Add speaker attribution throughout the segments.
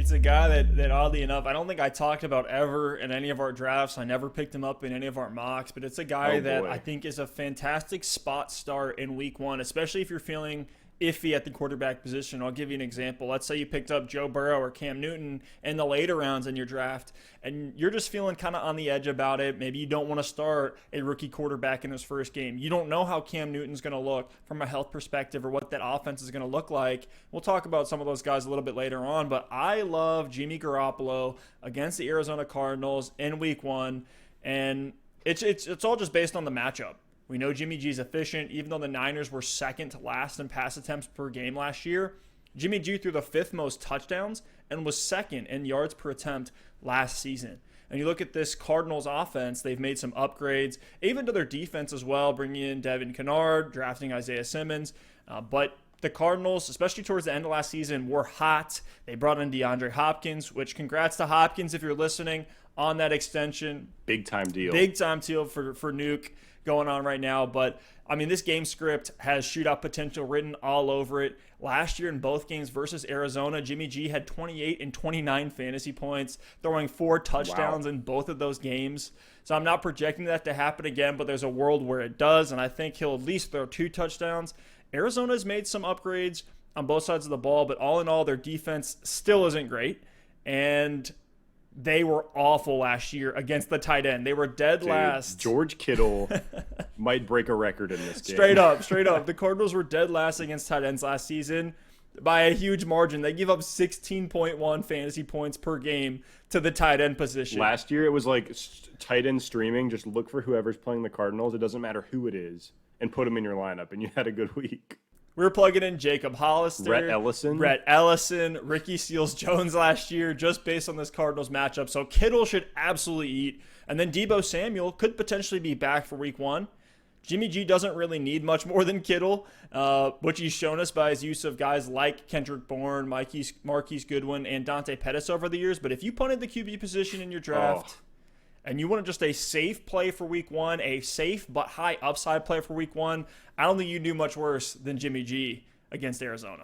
Speaker 1: It's a guy that oddly enough, I don't think I talked about ever in any of our drafts. I never picked him up in any of our mocks, but it's a guy that I think is a fantastic spot start in week one, especially if you're feeling iffy at the quarterback position. I'll give you an example. Let's say you picked up Joe Burrow or Cam Newton in the later rounds in your draft, and you're just feeling kind of on the edge about it. Maybe you don't want to start a rookie quarterback in his first game. You don't know how Cam Newton's going to look from a health perspective or what that offense is going to look like. We'll talk about some of those guys a little bit later on, but I love Jimmy Garoppolo against the Arizona Cardinals in week one, and it's all just based on the matchup. We know Jimmy G's efficient. Even though the Niners were second to last in pass attempts per game last year, Jimmy G threw the fifth most touchdowns and was second in yards per attempt last season. And you look at this Cardinals offense, they've made some upgrades, even to their defense as well, bringing in Devin Kennard, drafting Isaiah Simmons. But the Cardinals, especially towards the end of last season, were hot. They brought in DeAndre Hopkins, which congrats to Hopkins if you're listening on that extension.
Speaker 2: Big time deal.
Speaker 1: Big time deal for Nuke going on right now. But I mean, this game script has shootout potential written all over it. Last year in both games versus Arizona, Jimmy G had 28 and 29 fantasy points, throwing 4 touchdowns in both of those games. So I'm not projecting that to happen again, but there's a world where it does, and I think he'll at least throw 2 touchdowns. Arizona's made some upgrades on both sides of the ball, but all in all, their defense still isn't great. And they were awful last year against the tight end. They were dead last.
Speaker 2: George Kittle might break a record in this game.
Speaker 1: Straight up. The Cardinals were dead last against tight ends last season by a huge margin. They give up 16.1 fantasy points per game to the tight end position.
Speaker 2: Last year, it was like tight end streaming. Just look for whoever's playing the Cardinals. It doesn't matter who it is, and put them in your lineup, and you had a good week.
Speaker 1: We were plugging in Jacob Hollister,
Speaker 2: Rhett
Speaker 1: Ellison, Ricky Seals-Jones last year, just based on this Cardinals matchup. So Kittle should absolutely eat. And then Deebo Samuel could potentially be back for week one. Jimmy G doesn't really need much more than Kittle, which he's shown us by his use of guys like Kendrick Bourne, Marquise Goodwin, and Dante Pettis over the years. But if you punted the QB position in your draft, and you want just a safe play for week one, a safe but high upside play for week one, I don't think you do much worse than Jimmy G against Arizona.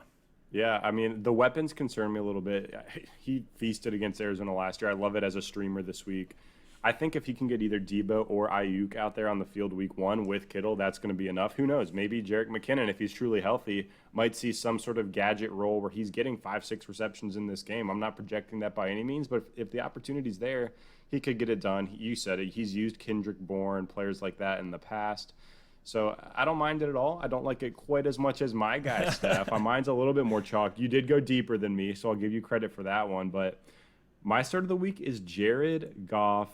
Speaker 2: Yeah, I mean, the weapons concern me a little bit. He feasted against Arizona last year. I love it as a streamer this week. I think if he can get either Debo or Ayuk out there on the field week one with Kittle, that's going to be enough. Who knows? Maybe Jerick McKinnon, if he's truly healthy, might see some sort of gadget role where he's getting 5-6 receptions in this game. I'm not projecting that by any means, but if the opportunity's there, he could get it done. You said it. He's used Kendrick Bourne, players like that in the past. So I don't mind it at all. I don't like it quite as much as my guy, Stef. Mine's a little bit more chalk. You did go deeper than me, so I'll give you credit for that one. But my start of the week is Jared Goff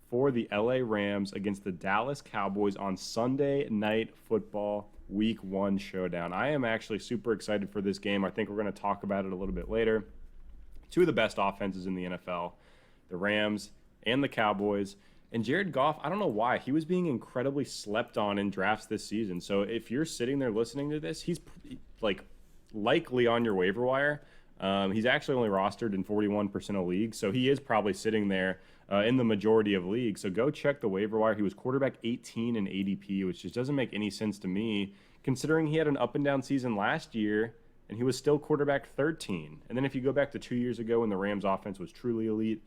Speaker 2: for the LA Rams against the Dallas Cowboys on Sunday Night Football Week 1 showdown. I am actually super excited for this game. I think we're going to talk about it a little bit later. Two of the best offenses in the NFL, the Rams and the Cowboys. And Jared Goff, I don't know why, he was being incredibly slept on in drafts this season. So if you're sitting there listening to this, he's like likely on your waiver wire. He's actually only rostered in 41% of leagues, so he is probably sitting there in the majority of leagues. So go check the waiver wire. He was quarterback 18 in ADP, which just doesn't make any sense to me, considering he had an up-and-down season last year, and he was still quarterback 13. And then if you go back to 2 years ago when the Rams offense was truly elite,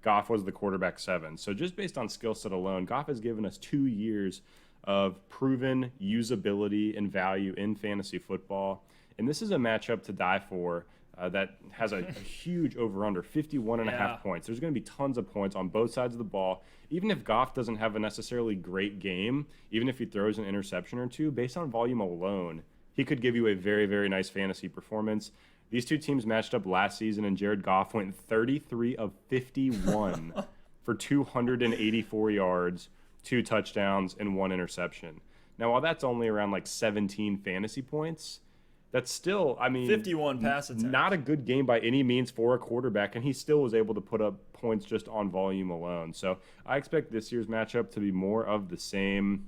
Speaker 2: Goff was the quarterback 7. So just based on skill set alone, Goff has given us 2 years of proven usability and value in fantasy football. And this is a matchup to die for that has a huge over-under, 51.5 points. There's going to be tons of points on both sides of the ball. Even if Goff doesn't have a necessarily great game, even if he throws an interception or two, based on volume alone, he could give you a very, very nice fantasy performance. These two teams matched up last season, and Jared Goff went 33 of 51 for 284 yards, 2 touchdowns, and 1 interception. Now, while that's only around like 17 fantasy points, that's still,
Speaker 1: 51 pass attempts.
Speaker 2: Not a good game by any means for a quarterback, and he still was able to put up points just on volume alone. So I expect this year's matchup to be more of the same.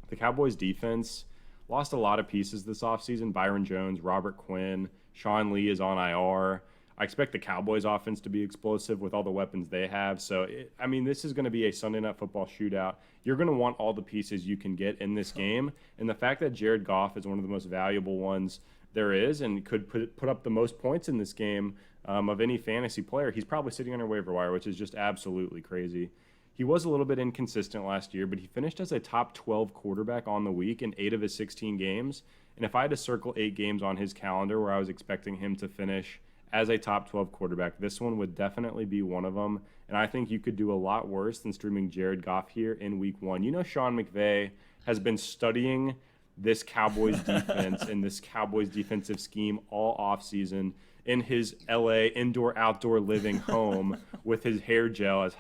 Speaker 2: The Cowboys defense lost a lot of pieces this offseason. Byron Jones, Robert Quinn, Sean Lee is on IR. I expect the Cowboys offense to be explosive with all the weapons they have. So, this is going to be a Sunday Night Football shootout. You're going to want all the pieces you can get in this game. And the fact that Jared Goff is one of the most valuable ones there is and could put up the most points in this game of any fantasy player, he's probably sitting on your waiver wire, which is just absolutely crazy. He was a little bit inconsistent last year, but he finished as a top 12 quarterback on the week in 8 of his 16 games. And if I had to circle 8 games on his calendar where I was expecting him to finish as a top 12 quarterback, this one would definitely be one of them. And I think you could do a lot worse than streaming Jared Goff here in week 1. You know, Sean McVay has been studying this Cowboys defense and this Cowboys defensive scheme all offseason in his LA indoor-outdoor living home with his hair gel, as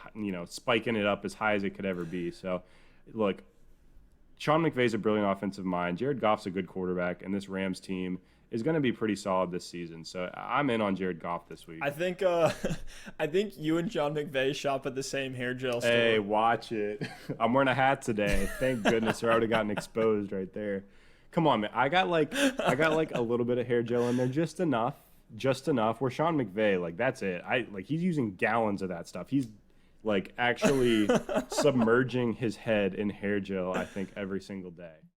Speaker 2: spiking it up as high as it could ever be. So, look, Sean McVay's a brilliant offensive mind. Jared Goff's a good quarterback, and this Rams team is going to be pretty solid this season. So I'm in on Jared Goff this week.
Speaker 1: I think you and Sean McVay shop at the same hair gel store.
Speaker 2: Hey, watch it. I'm wearing a hat today. Thank goodness, or I would have gotten exposed right there. Come on, man. I got like a little bit of hair gel in there, just enough. Where Sean McVay, that's it. He's using gallons of that stuff. He's actually submerging his head in hair gel, I think, every single day.